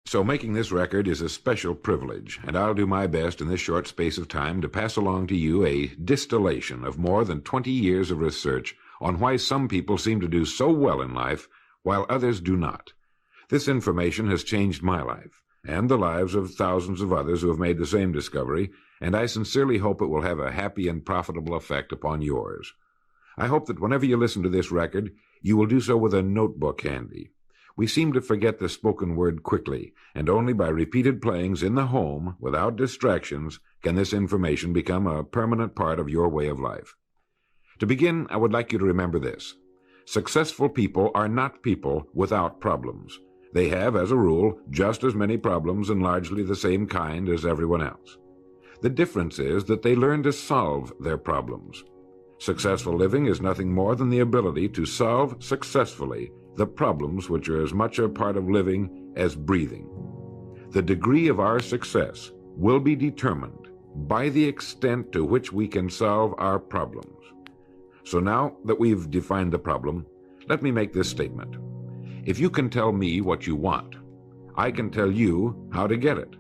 So making this record is a special privilege, and I'll do my best in this short space of time to pass along to you a distillation of more than 20 years of research on why some people seem to do so well in life while others do not. This information has changed my life and the lives of thousands of others who have made the same discovery, and I sincerely hope it will have a happy and profitable effect upon yours. I hope that whenever you listen to this record, you will do so with a notebook handy. We seem to forget the spoken word quickly, and only by repeated playings in the home, without distractions, can this information become a permanent part of your way of life. To begin, I would like you to remember this. Successful people are not people without problems. They have, as a rule, just as many problems and largely the same kind as everyone else. The difference is that they learn to solve their problems. Successful living is nothing more than the ability to solve successfully the problems which are as much a part of living as breathing. The degree of our success will be determined by the extent to which we can solve our problems. So now that we've defined the problem, let me make this statement. If you can tell me what you want, I can tell you how to get it.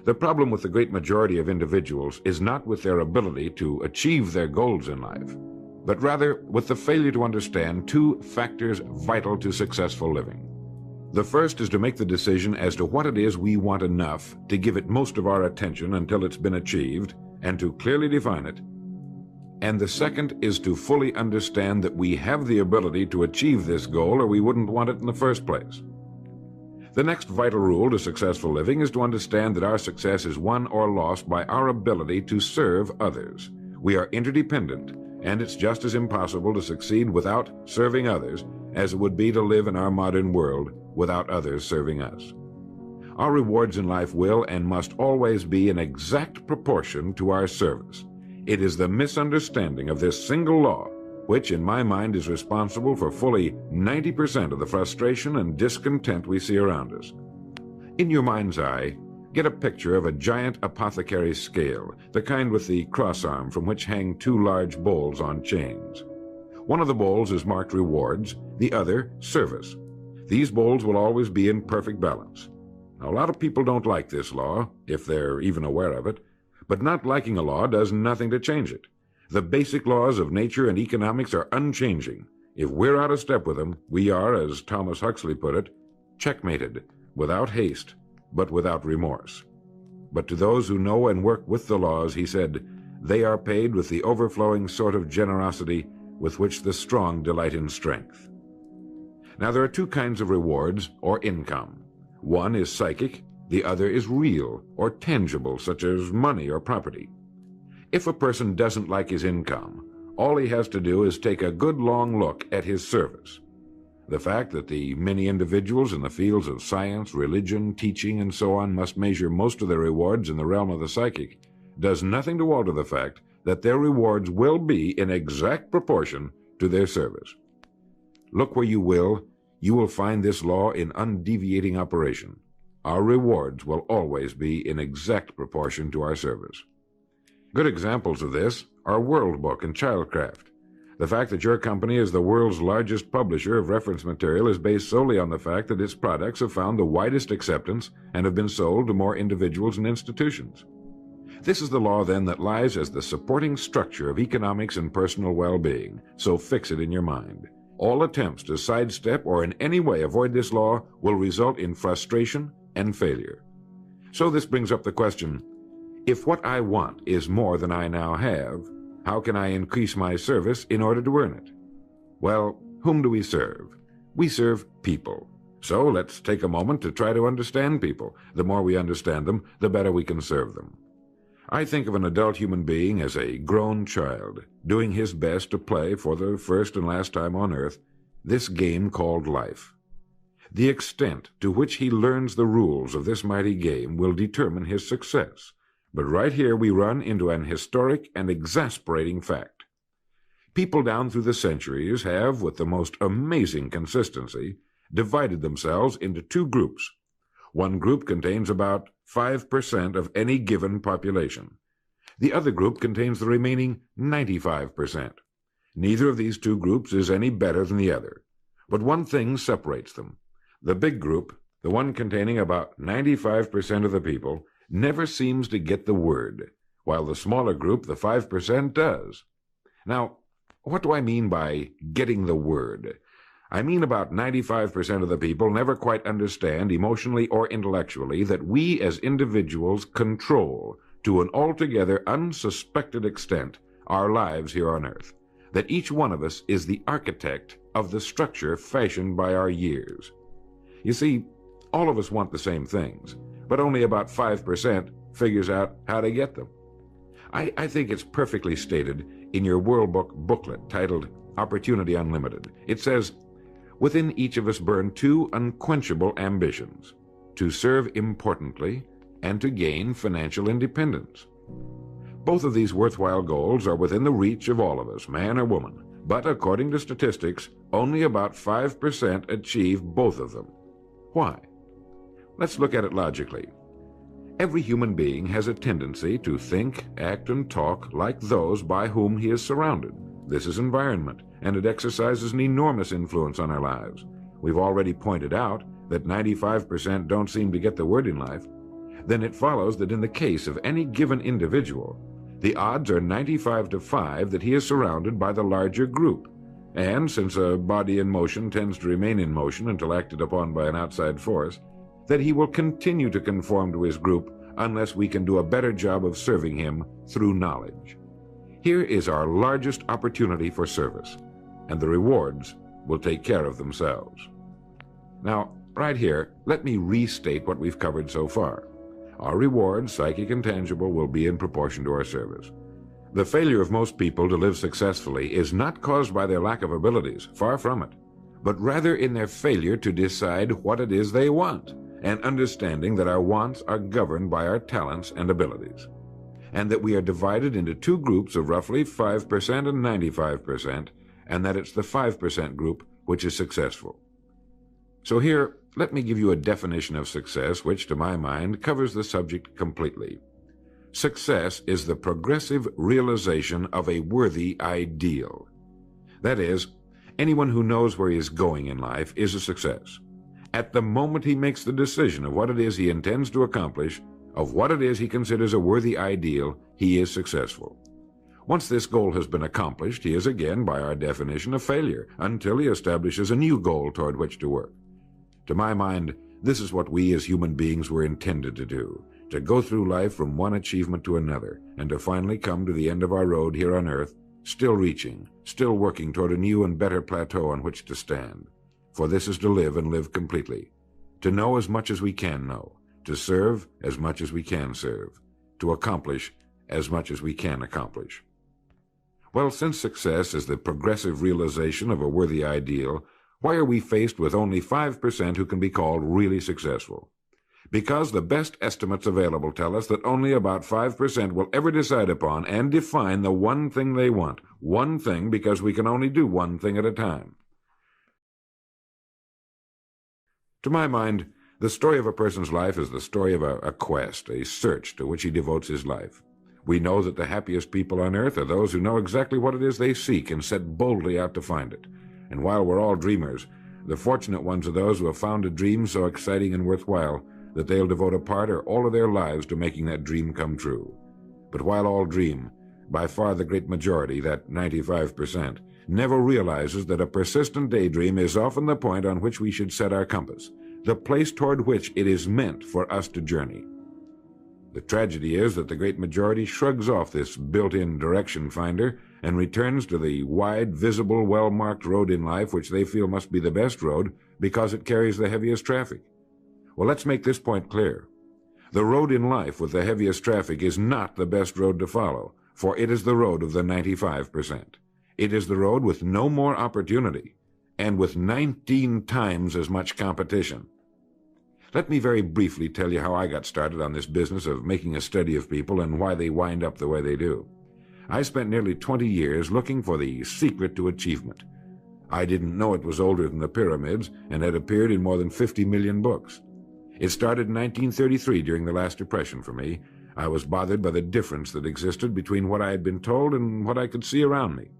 The problem with the great majority of individuals is not with their ability to achieve their goals in life, but rather with the failure to understand two factors vital to successful living. The first is to make the decision as to what it is we want enough to give it most of our attention until it's been achieved, and to clearly define it. And the second is to fully understand that we have the ability to achieve this goal, or we wouldn't want it in the first place. The next vital rule to successful living is to understand that our success is won or lost by our ability to serve others. We are interdependent, and it's just as impossible to succeed without serving others as it would be to live in our modern world without others serving us. Our rewards in life will and must always be in exact proportion to our service. It is the misunderstanding of this single law which, in my mind, is responsible for fully 90% of the frustration and discontent we see around us. In your mind's eye, get a picture of a giant apothecary scale, the kind with the cross-arm from which hang two large bowls on chains. One of the bowls is marked rewards, the other service. These bowls will always be in perfect balance. Now, a lot of people don't like this law, if they're even aware of it, but not liking a law does nothing to change it. The basic laws of nature and economics are unchanging. If we're out of step with them, we are, as Thomas Huxley put it, checkmated, without haste, but without remorse. But to those who know and work with the laws, he said, they are paid with the overflowing sort of generosity with which the strong delight in strength. Now, there are two kinds of rewards, or income. One is psychic, the other is real, or tangible, such as money or property. If a person doesn't like his income, all he has to do is take a good long look at his service. The fact that the many individuals in the fields of science, religion, teaching, and so on must measure most of their rewards in the realm of the psychic does nothing to alter the fact that their rewards will be in exact proportion to their service. Look where you will find this law in undeviating operation. Our rewards will always be in exact proportion to our service. Good examples of this are World Book and Childcraft. The fact that your company is the world's largest publisher of reference material is based solely on the fact that its products have found the widest acceptance and have been sold to more individuals and institutions. This is the law, then, that lies as the supporting structure of economics and personal well-being, so fix it in your mind. All attempts to sidestep or in any way avoid this law will result in frustration and failure. So this brings up the question, if what I want is more than I now have, how can I increase my service in order to earn it? Well, whom do we serve? We serve people. So let's take a moment to try to understand people. The more we understand them, the better we can serve them. I think of an adult human being as a grown child, doing his best to play for the first and last time on earth this game called life. The extent to which he learns the rules of this mighty game will determine his success. But right here we run into an historic and exasperating fact. People down through the centuries have, with the most amazing consistency, divided themselves into two groups. One group contains about 5% of any given population. The other group contains the remaining 95%. Neither of these two groups is any better than the other. But one thing separates them. The big group the one containing about 95% of the people, never seems to get the word, while the smaller group, the 5%, does. Now, what do I mean by getting the word? I mean about 95% of the people never quite understand, emotionally or intellectually, that we as individuals control, to an altogether unsuspected extent, our lives here on earth. That each one of us is the architect of the structure fashioned by our years. You see, all of us want the same things, but only about 5% figures out how to get them. I think it's perfectly stated in your World Book booklet titled Opportunity Unlimited. It says, within each of us burn two unquenchable ambitions: to serve importantly and to gain financial independence. Both of these worthwhile goals are within the reach of all of us, man or woman, but according to statistics, only about 5% achieve both of them. Why? Let's look at it logically. Every human being has a tendency to think, act, and talk like those by whom he is surrounded. This is environment, and it exercises an enormous influence on our lives. We've already pointed out that 95% don't seem to get the word in life. Then it follows that in the case of any given individual, the odds are 95 to 5 that he is surrounded by the larger group. And since a body in motion tends to remain in motion until acted upon by an outside force, that he will continue to conform to his group unless we can do a better job of serving him through knowledge. Here is our largest opportunity for service, and the rewards will take care of themselves. Now, right here, let me restate what we've covered so far. Our rewards, psychic and tangible, will be in proportion to our service. The failure of most people to live successfully is not caused by their lack of abilities, far from it, but rather in their failure to decide what it is they want, and understanding that our wants are governed by our talents and abilities, and that we are divided into two groups of roughly 5% and 95%, and that it's the 5% group which is successful. So here, let me give you a definition of success which, to my mind, covers the subject completely. Success is the progressive realization of a worthy ideal. That is, anyone who knows where he is going in life is a success. At the moment he makes the decision of what it is he intends to accomplish, of what it is he considers a worthy ideal, he is successful. Once this goal has been accomplished, he is again, by our definition, a failure, until he establishes a new goal toward which to work. To my mind, this is what we as human beings were intended to do, to go through life from one achievement to another, and to finally come to the end of our road here on earth, still reaching, still working toward a new and better plateau on which to stand. For this is to live and live completely, to know as much as we can know, to serve as much as we can serve, to accomplish as much as we can accomplish. Well, since success is the progressive realization of a worthy ideal, why are we faced with only 5% who can be called really successful? Because the best estimates available tell us that only about 5% will ever decide upon and define the one thing they want. One thing, because we can only do one thing at a time. To my mind, the story of a person's life is the story of a quest, a search to which he devotes his life. We know that the happiest people on earth are those who know exactly what it is they seek and set boldly out to find it. And while we're all dreamers, the fortunate ones are those who have found a dream so exciting and worthwhile that they'll devote a part or all of their lives to making that dream come true. But while all dream, by far the great majority, that 95%, never realizes that a persistent daydream is often the point on which we should set our compass, the place toward which it is meant for us to journey. The tragedy is that the great majority shrugs off this built-in direction finder and returns to the wide, visible, well-marked road in life which they feel must be the best road because it carries the heaviest traffic. Well, let's make this point clear. The road in life with the heaviest traffic is not the best road to follow, for it is the road of the 95%. It is the road with no more opportunity and with 19 times as much competition. Let me very briefly tell you how I got started on this business of making a study of people and why they wind up the way they do. I spent nearly 20 years looking for the secret to achievement. I didn't know it was older than the pyramids and had appeared in more than 50 million books. It started in 1933 during the last Depression for me. I was bothered by the difference that existed between what I had been told and what I could see around me.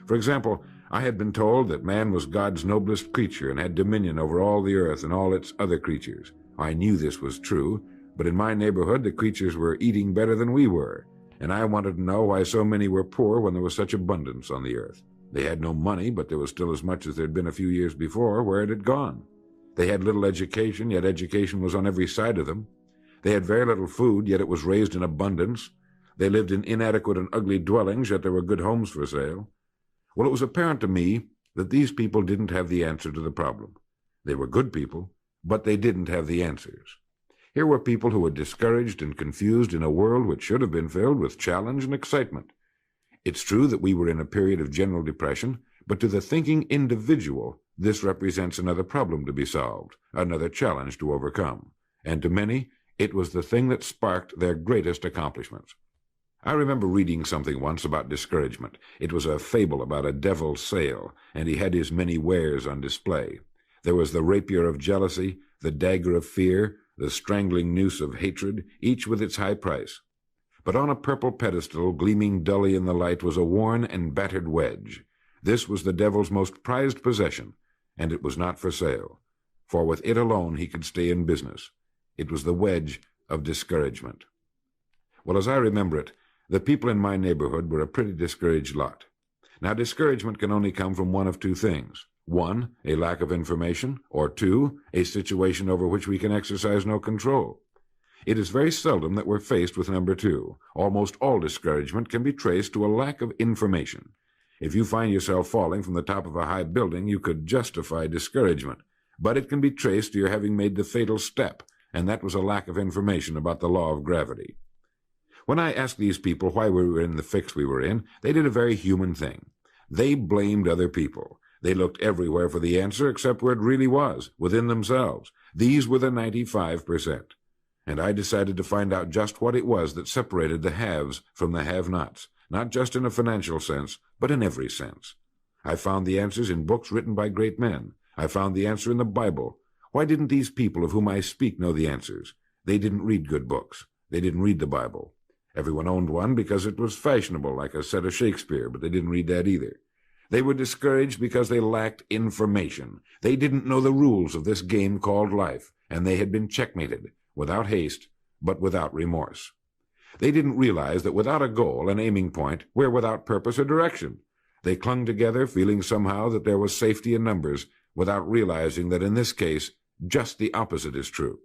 For example, I had been told that man was God's noblest creature and had dominion over all the earth and all its other creatures. I knew this was true, but in my neighborhood the creatures were eating better than we were, and I wanted to know why so many were poor when there was such abundance on the earth. They had no money, but there was still as much as there had been a few years before. Where it had gone? They had little education, yet education was on every side of them. They had very little food, yet it was raised in abundance. They lived in inadequate and ugly dwellings, yet there were good homes for sale. Well, it was apparent to me that these people didn't have the answer to the problem. They were good people, but they didn't have the answers. Here were people who were discouraged and confused in a world which should have been filled with challenge and excitement. It's true that we were in a period of general depression, but to the thinking individual, this represents another problem to be solved, another challenge to overcome. And to many, it was the thing that sparked their greatest accomplishments. I remember reading something once about discouragement. It was a fable about a devil's sale, and he had his many wares on display. There was the rapier of jealousy, the dagger of fear, the strangling noose of hatred, each with its high price. But on a purple pedestal, gleaming dully in the light, was a worn and battered wedge. This was the devil's most prized possession, and it was not for sale, for with it alone he could stay in business. It was the wedge of discouragement. Well, as I remember it, the people in my neighborhood were a pretty discouraged lot. Now, discouragement can only come from one of two things. One, a lack of information, or two, a situation over which we can exercise no control. It is very seldom that we're faced with number two. Almost all discouragement can be traced to a lack of information. If you find yourself falling from the top of a high building, you could justify discouragement, but it can be traced to your having made the fatal step, and that was a lack of information about the law of gravity. When I asked these people why we were in the fix we were in, they did a very human thing. They blamed other people. They looked everywhere for the answer except where it really was, within themselves. These were the 95%. And I decided to find out just what it was that separated the haves from the have-nots, not just in a financial sense, but in every sense. I found the answers in books written by great men. I found the answer in the Bible. Why didn't these people of whom I speak know the answers? They didn't read good books. They didn't read the Bible. Everyone owned one because it was fashionable, like a set of Shakespeare, but they didn't read that either. They were discouraged because they lacked information. They didn't know the rules of this game called life, and they had been checkmated, without haste, but without remorse. They didn't realize that without a goal, an aiming point, we're without purpose or direction. They clung together, feeling somehow that there was safety in numbers, without realizing that in this case, just the opposite is true.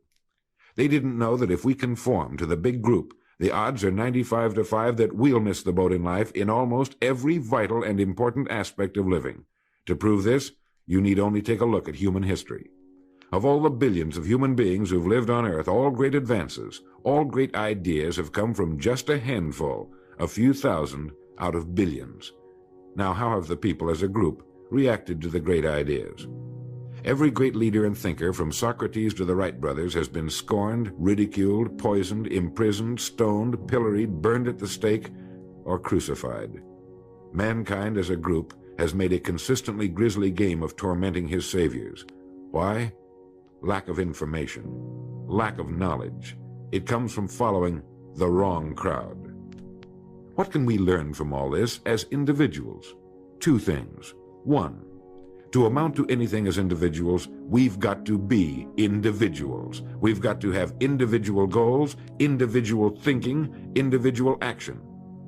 They didn't know that if we conform to the big group, the odds are 95-5 that we'll miss the boat in life in almost every vital and important aspect of living. To prove this, you need only take a look at human history. Of all the billions of human beings who've lived on Earth, all great advances, all great ideas have come from just a handful, a few thousand out of billions. Now, how have the people as a group reacted to the great ideas? Every great leader and thinker, from Socrates to the Wright brothers, has been scorned, ridiculed, poisoned, imprisoned, stoned, pilloried, burned at the stake, or crucified. Mankind as a group has made a consistently grisly game of tormenting his saviors. Why? Lack of information, lack of knowledge. It comes from following the wrong crowd. What can we learn from all this as individuals? Two things. One, to amount to anything as individuals, we've got to be individuals. We've got to have individual goals, individual thinking, individual action.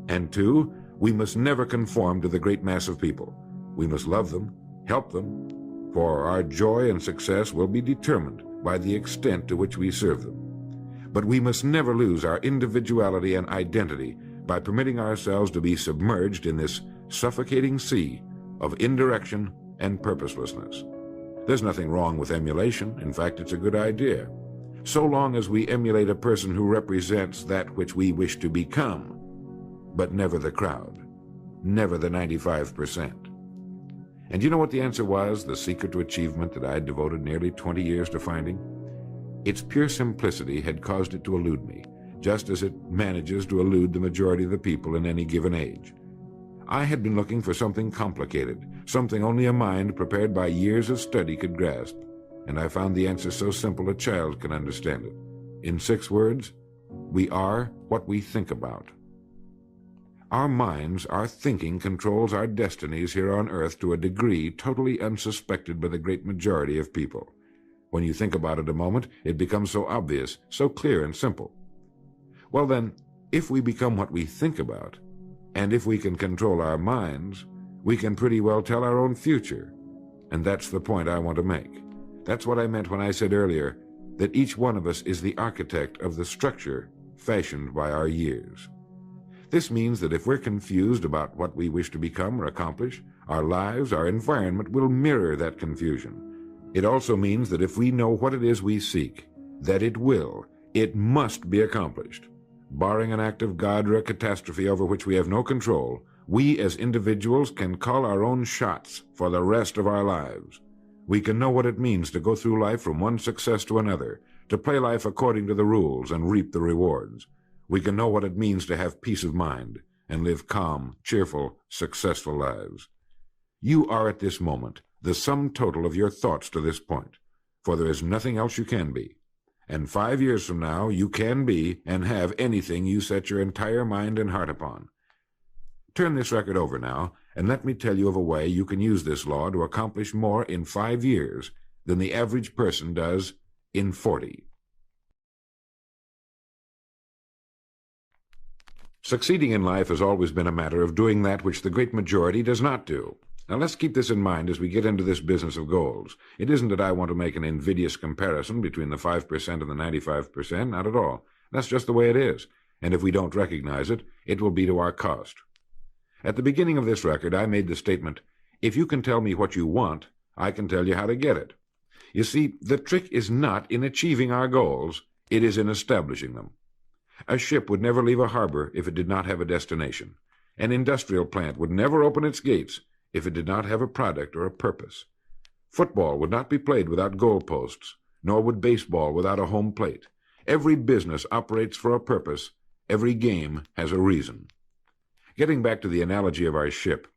And two, we must never conform to the great mass of people. We must love them, help them, for our joy and success will be determined by the extent to which we serve them. But we must never lose our individuality and identity by permitting ourselves to be submerged in this suffocating sea of indirection and purposelessness. There's nothing wrong with emulation. In fact, it's a good idea, so long as we emulate a person who represents that which we wish to become, but never the crowd, never the 95%. And you know what the answer was, the secret to achievement that I had devoted nearly 20 years to finding? Its pure simplicity had caused it to elude me, just as it manages to elude the majority of the people in any given age. I had been looking for something complicated, something only a mind prepared by years of study could grasp, and I found the answer so simple a child can understand it. In 6 words, we are what we think about. Our minds, our thinking, controls our destinies here on earth to a degree totally unsuspected by the great majority of people. When you think about it a moment, it becomes so obvious, so clear and simple. Well then, if we become what we think about, and if we can control our minds, we can pretty well tell our own future. And that's the point I want to make. That's what I meant when I said earlier that each one of us is the architect of the structure fashioned by our years. This means that if we're confused about what we wish to become or accomplish, our lives, our environment will mirror that confusion. It also means that if we know what it is we seek, that it must be accomplished. Barring an act of God or a catastrophe over which we have no control, we as individuals can call our own shots for the rest of our lives. We can know what it means to go through life from one success to another, to play life according to the rules and reap the rewards. We can know what it means to have peace of mind and live calm, cheerful, successful lives. You are at this moment the sum total of your thoughts to this point, for there is nothing else you can be. And 5 years from now, you can be and have anything you set your entire mind and heart upon. Turn this record over now, and let me tell you of a way you can use this law to accomplish more in 5 years than the average person does in 40. Succeeding in life has always been a matter of doing that which the great majority does not do. Now let's keep this in mind as we get into this business of goals. It isn't that I want to make an invidious comparison between the 5% and the 95%, not at all. That's just the way it is, and if we don't recognize it, it will be to our cost. At the beginning of this record, I made the statement, if you can tell me what you want, I can tell you how to get it. You see, the trick is not in achieving our goals, it is in establishing them. A ship would never leave a harbor if it did not have a destination. An industrial plant would never open its gates if it did not have a product or a purpose. Football would not be played without goalposts, nor would baseball without a home plate. Every business operates for a purpose. Every game has a reason. Getting back to the analogy of our ship,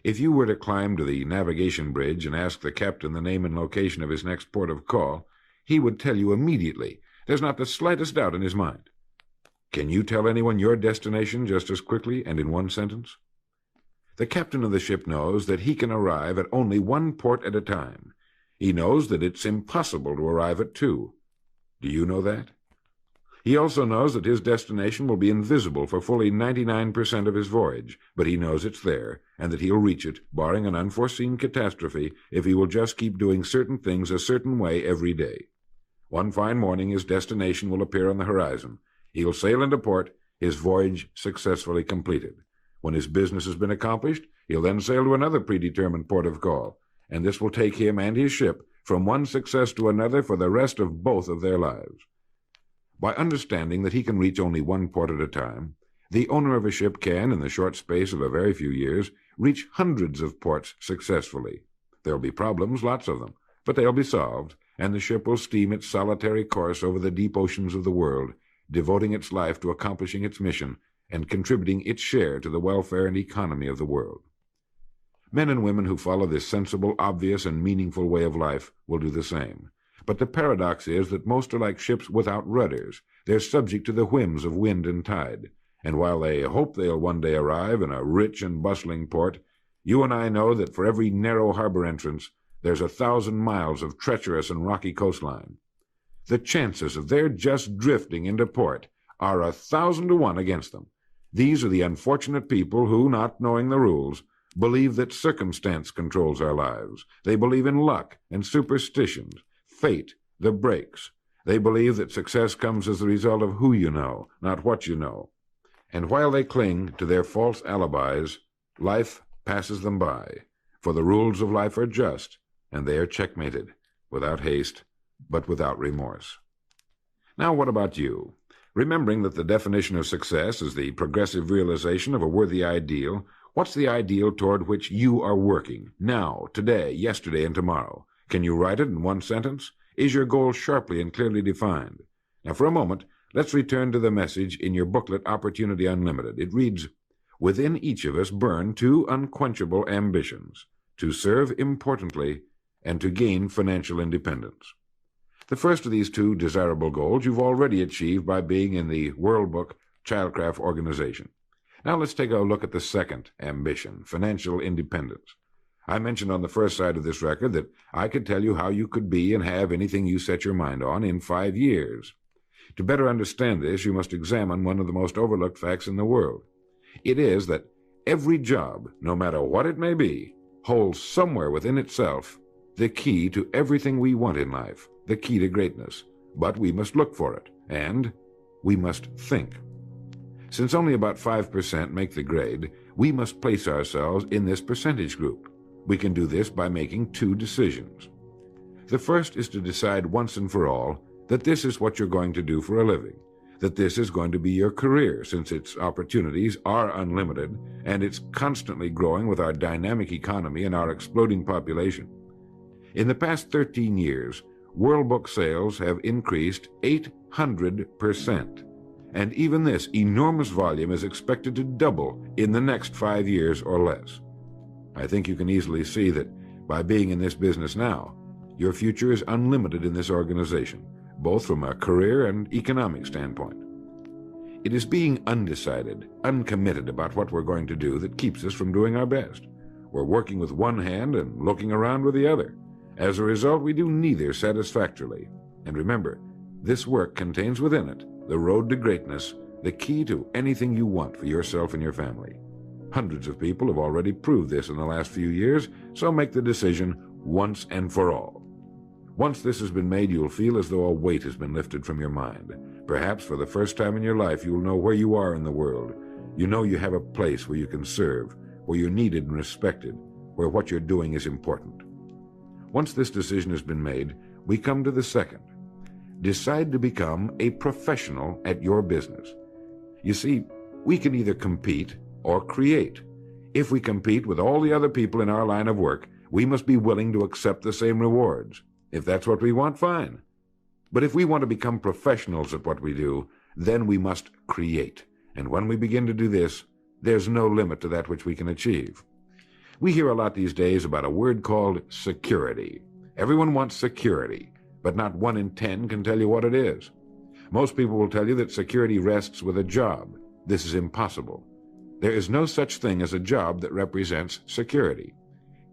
if you were to climb to the navigation bridge and ask the captain the name and location of his next port of call, he would tell you immediately. There's not the slightest doubt in his mind. Can you tell anyone your destination just as quickly and in one sentence? The captain of the ship knows that he can arrive at only one port at a time. He knows that it's impossible to arrive at two. Do you know that? He also knows that his destination will be invisible for fully 99% of his voyage, but he knows it's there, and that he'll reach it, barring an unforeseen catastrophe, if he will just keep doing certain things a certain way every day. One fine morning his destination will appear on the horizon. He'll sail into port, his voyage successfully completed. When his business has been accomplished, he'll then sail to another predetermined port of call, and this will take him and his ship from one success to another for the rest of both of their lives. By understanding that he can reach only one port at a time, the owner of a ship can, in the short space of a very few years, reach hundreds of ports successfully. There'll be problems, lots of them, but they'll be solved, and the ship will steam its solitary course over the deep oceans of the world, devoting its life to accomplishing its mission and contributing its share to the welfare and economy of the world. Men and women who follow this sensible, obvious, and meaningful way of life will do the same. But the paradox is that most are like ships without rudders. They're subject to the whims of wind and tide. And while they hope they'll one day arrive in a rich and bustling port, you and I know that for every narrow harbor entrance, there's 1,000 miles of treacherous and rocky coastline. The chances of their just drifting into port are 1,000 to 1 against them. These are the unfortunate people who, not knowing the rules, believe that circumstance controls our lives. They believe in luck and superstitions, fate, the breaks. They believe that success comes as the result of who you know, not what you know. And while they cling to their false alibis, life passes them by, for the rules of life are just, and they are checkmated, without haste, but without remorse. Now what about you? Remembering that the definition of success is the progressive realization of a worthy ideal, what's the ideal toward which you are working, now, today, yesterday, and tomorrow? Can you write it in one sentence? Is your goal sharply and clearly defined? Now, for a moment, let's return to the message in your booklet, Opportunity Unlimited. It reads, "Within each of us burn two unquenchable ambitions, to serve importantly and to gain financial independence." The first of these two desirable goals you've already achieved by being in the World Book Childcraft Organization. Now let's take a look at the second ambition, financial independence. I mentioned on the first side of this record that I could tell you how you could be and have anything you set your mind on in 5 years. To better understand this, you must examine one of the most overlooked facts in the world. It is that every job, no matter what it may be, holds somewhere within itself the key to everything we want in life, the key to greatness. But we must look for it, and we must think. Since only about 5% make the grade, we must place ourselves in this percentage group. We can do this by making 2 decisions. The first is to decide once and for all that this is what you're going to do for a living, that this is going to be your career, since its opportunities are unlimited and it's constantly growing with our dynamic economy and our exploding population. In the past 13 years, World Book sales have increased 800%, and even this enormous volume is expected to double in the next 5 years or less. I think you can easily see that by being in this business now, your future is unlimited in this organization, both from a career and economic standpoint. It is being undecided, uncommitted about what we're going to do that keeps us from doing our best. We're working with one hand and looking around with the other. As a result, we do neither satisfactorily. And remember, this work contains within it the road to greatness, the key to anything you want for yourself and your family. Hundreds of people have already proved this in the last few years, so make the decision once and for all. Once this has been made, you'll feel as though a weight has been lifted from your mind. Perhaps for the first time in your life, you'll know where you are in the world. You know you have a place where you can serve, where you're needed and respected, where what you're doing is important. Once this decision has been made, we come to the second. Decide to become a professional at your business. You see, we can either compete or create. If we compete with all the other people in our line of work, we must be willing to accept the same rewards. If that's what we want, fine. But if we want to become professionals at what we do, then we must create. And when we begin to do this, there's no limit to that which we can achieve. We hear a lot these days about a word called security. Everyone wants security, but not 1 in 10 can tell you what it is. Most people will tell you that security rests with a job. This is impossible. There is no such thing as a job that represents security.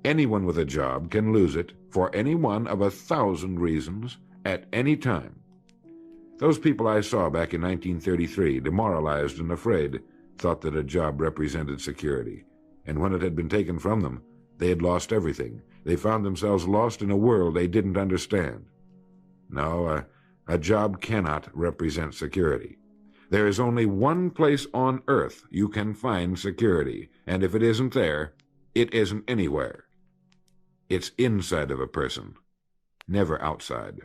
Anyone with a job can lose it for any one of 1,000 reasons at any time. Those people I saw back in 1933, demoralized and afraid, thought that a job represented security. And when it had been taken from them, they had lost everything. They found themselves lost in a world they didn't understand. No, a job cannot represent security. There is only one place on earth you can find security, and if it isn't there, it isn't anywhere. It's inside of a person, never outside.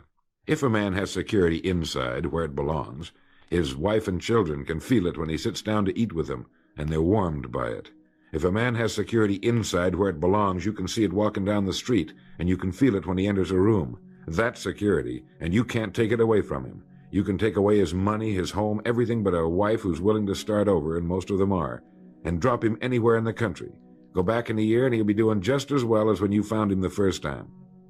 If a man has security inside, where it belongs, his wife and children can feel it when he sits down to eat with them, and they're warmed by it. If a man has security inside, where it belongs, you can see it walking down the street, and you can feel it when he enters a room. That's security, and you can't take it away from him. You can take away his money, his home, everything but a wife who's willing to start over, and most of them are, and drop him anywhere in the country. Go back in a year, and he'll be doing just as well as when you found him the first time.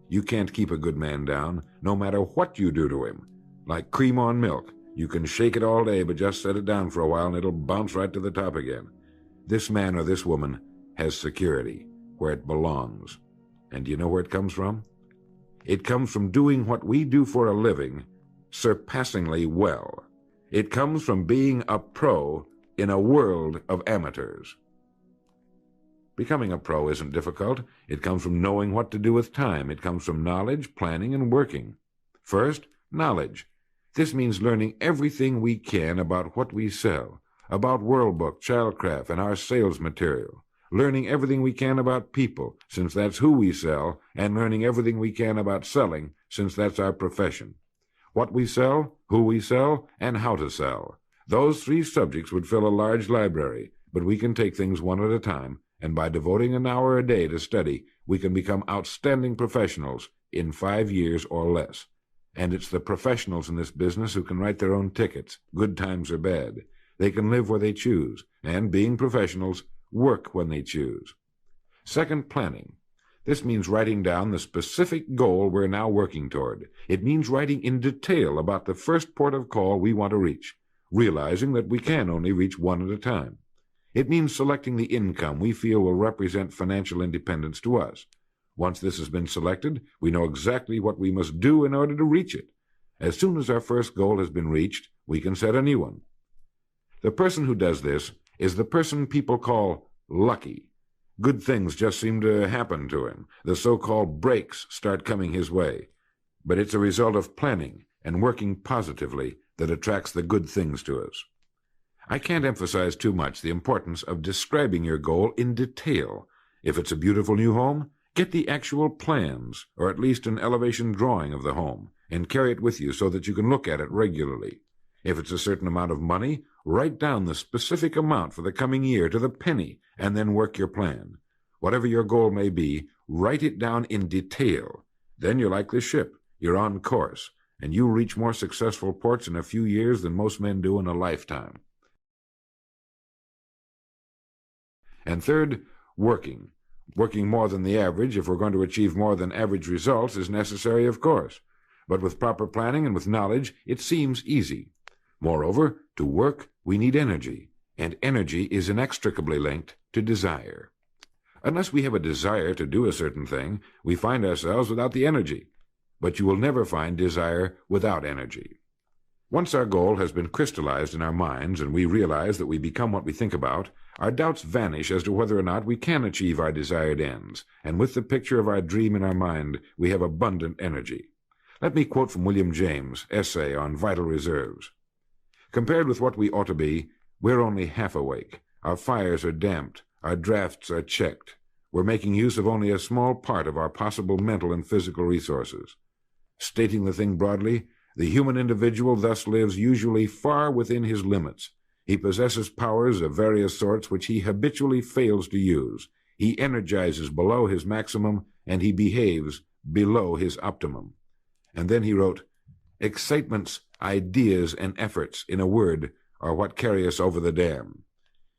You can't keep a good man down, no matter what you do to him. Like cream on milk. You can shake it all day, but just set it down for a while, and it'll bounce right to the top again. This man or this woman has security, where it belongs. And do you know where it comes from? It comes from doing what we do for a living surpassingly well. It comes from being a pro in a world of amateurs. Becoming a pro isn't difficult. It comes from knowing what to do with time. It comes from knowledge, planning, and working. First, knowledge. This means learning everything we can about what we sell, about World Book, Childcraft, and our sales material. Learning everything we can about people, since that's who we sell, and learning everything we can about selling, since that's our profession. What we sell, who we sell, and how to sell. Those 3 subjects would fill a large library, but we can take things one at a time, and by devoting an hour a day to study, we can become outstanding professionals in 5 years or less. And it's the professionals in this business who can write their own tickets, good times or bad. They can live where they choose, and being professionals, work when they choose. Second, planning. This means writing down the specific goal we're now working toward. It means writing in detail about the first port of call we want to reach, realizing that we can only reach one at a time. It means selecting the income we feel will represent financial independence to us. Once this has been selected, we know exactly what we must do in order to reach it. As soon as our first goal has been reached, we can set a new one. The person who does this is the person people call lucky. Good things just seem to happen to him. The so-called breaks start coming his way. But it's a result of planning and working positively that attracts the good things to us. I can't emphasize too much the importance of describing your goal in detail. If it's a beautiful new home, get the actual plans, or at least an elevation drawing of the home, and carry it with you so that you can look at it regularly. If it's a certain amount of money, write down the specific amount for the coming year to the penny, and then work your plan. Whatever your goal may be, write it down in detail. Then you're like the ship. You're on course, and you'll reach more successful ports in a few years than most men do in a lifetime. And third, working. Working more than the average, if we're going to achieve more than average results, is necessary, of course. But with proper planning and with knowledge, it seems easy. Moreover, to work, we need energy, and energy is inextricably linked to desire. Unless we have a desire to do a certain thing, we find ourselves without the energy. But you will never find desire without energy. Once our goal has been crystallized in our minds and we realize that we become what we think about, our doubts vanish as to whether or not we can achieve our desired ends, and with the picture of our dream in our mind, we have abundant energy. Let me quote from William James' essay on vital reserves. Compared with what we ought to be, we're only half awake. Our fires are damped. Our drafts are checked. We're making use of only a small part of our possible mental and physical resources. Stating the thing broadly, the human individual thus lives usually far within his limits. He possesses powers of various sorts which he habitually fails to use. He energizes below his maximum, and he behaves below his optimum. And then he wrote, "Excitements, ideas, and efforts, in a word, are what carry us over the dam."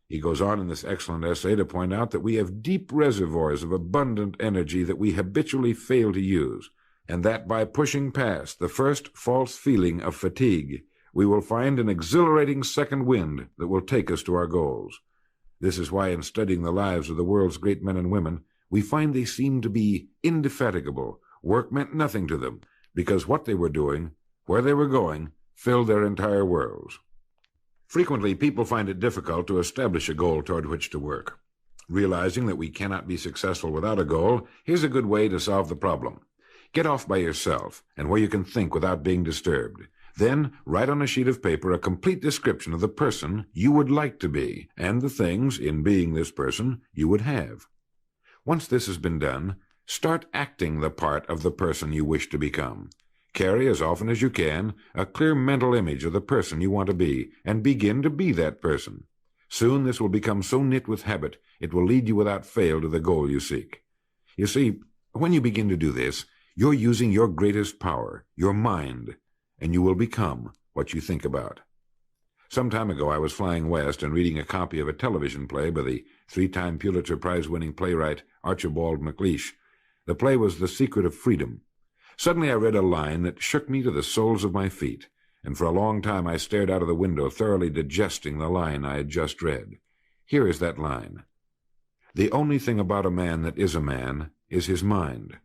He goes on in this excellent essay to point out that we have deep reservoirs of abundant energy that we habitually fail to use, and that by pushing past the first false feeling of fatigue, we will find an exhilarating second wind that will take us to our goals. This is why in studying the lives of the world's great men and women, we find they seemed to be indefatigable. Work meant nothing to them, because what they were doing, where they were going, filled their entire worlds. Frequently, people find it difficult to establish a goal toward which to work. Realizing that we cannot be successful without a goal, here's a good way to solve the problem. Get off by yourself, and where you can think without being disturbed. Then write on a sheet of paper a complete description of the person you would like to be, and the things, in being this person, you would have. Once this has been done, start acting the part of the person you wish to become. Carry, as often as you can, a clear mental image of the person you want to be, and begin to be that person. Soon this will become so knit with habit, it will lead you without fail to the goal you seek. You see, when you begin to do this, you're using your greatest power, your mind, and you will become what you think about. Some time ago, I was flying west and reading a copy of a television play by the three-time Pulitzer Prize-winning playwright Archibald MacLeish. The play was The Secret of Freedom. Suddenly I read a line that shook me to the soles of my feet, and for a long time I stared out of the window, thoroughly digesting the line I had just read. Here is that line. "The only thing about a man that is a man is his mind.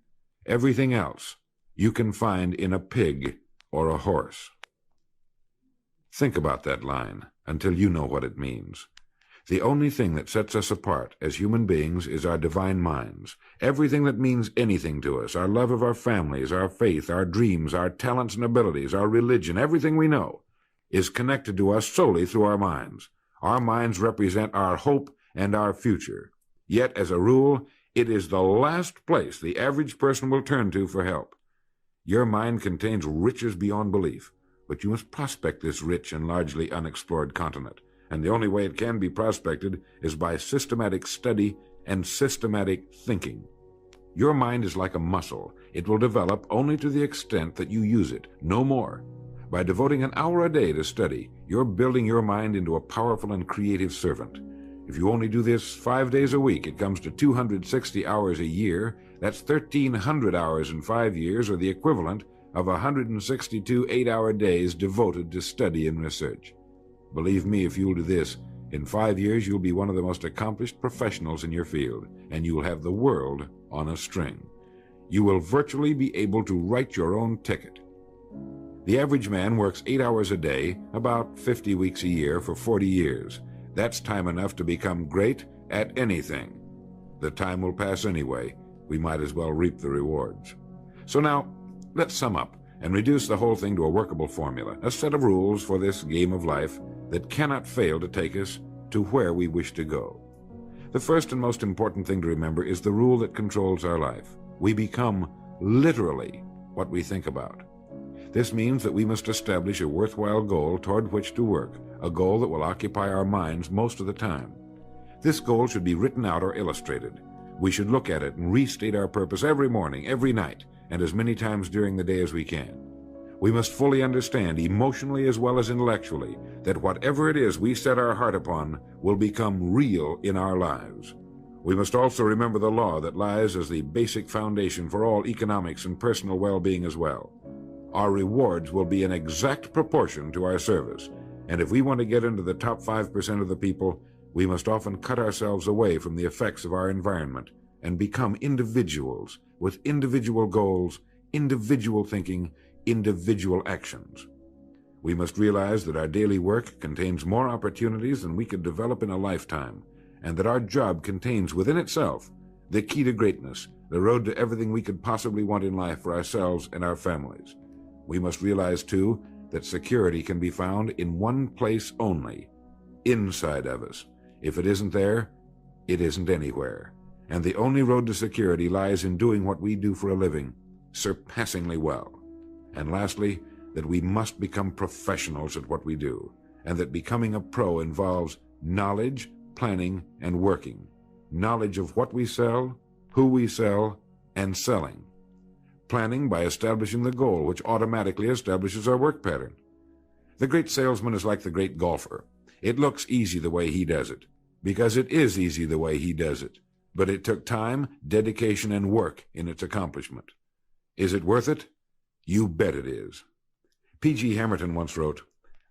Everything else you can find in a pig or a horse." Think about that line until you know what it means. The only thing that sets us apart as human beings is our divine minds. Everything that means anything to us, our love of our families, our faith, our dreams, our talents and abilities, our religion, everything we know, is connected to us solely through our minds. Our minds represent our hope and our future. Yet, as a rule, it is the last place the average person will turn to for help. Your mind contains riches beyond belief, but you must prospect this rich and largely unexplored continent. And the only way it can be prospected is by systematic study and systematic thinking. Your mind is like a muscle. It will develop only to the extent that you use it, no more. By devoting an hour a day to study, you're building your mind into a powerful and creative servant. If you only do this 5 days a week, it comes to 260 hours a year. That's 1,300 hours in 5 years, or the equivalent of 162 8-hour days devoted to study and research. Believe me, if you'll do this, In 5 years, you'll be one of the most accomplished professionals in your field, and you'll have the world on a string. You will virtually be able to write your own ticket. The average man works 8 hours a day, about 50 weeks a year, for 40 years. That's time enough to become great at anything. The time will pass anyway. We might as well reap the rewards. So now, let's sum up and reduce the whole thing to a workable formula, a set of rules for this game of life that cannot fail to take us to where we wish to go. The first and most important thing to remember is the rule that controls our life. We become literally what we think about. This means that we must establish a worthwhile goal toward which to work, a goal that will occupy our minds most of the time. This goal should be written out or illustrated. We should look at it and restate our purpose every morning, every night, and as many times during the day as we can. We must fully understand, emotionally as well as intellectually, that whatever it is we set our heart upon will become real in our lives. We must also remember the law that lies as the basic foundation for all economics and personal well-being as well. Our rewards will be in exact proportion to our service, and if we want to get into the top 5% of the people, we must often cut ourselves away from the effects of our environment and become individuals with individual goals, individual thinking, individual actions. We must realize that our daily work contains more opportunities than we could develop in a lifetime, and that our job contains within itself the key to greatness, the road to everything we could possibly want in life for ourselves and our families. We must realize, too, that security can be found in one place only, inside of us. If it isn't there, it isn't anywhere. And the only road to security lies in doing what we do for a living surpassingly well. And lastly, that we must become professionals at what we do, and that becoming a pro involves knowledge, planning, and working. Knowledge of what we sell, who we sell, and selling. Planning by establishing the goal, which automatically establishes our work pattern. The great salesman is like the great golfer. It looks easy the way he does it, because it is easy the way he does it. But it took time, dedication, and work in its accomplishment. Is it worth it? You bet it is. P.G. Hamilton once wrote,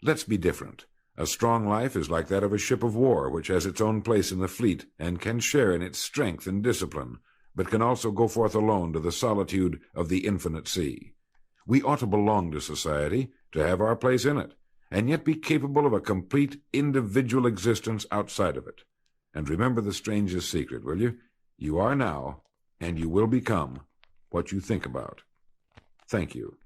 "Let's be different. A strong life is like that of a ship of war, which has its own place in the fleet and can share in its strength and discipline, but can also go forth alone to the solitude of the infinite sea. We ought to belong to society, to have our place in it, and yet be capable of a complete individual existence outside of it. And remember the strangest secret, will you? You are now, and you will become, what you think about." Thank you.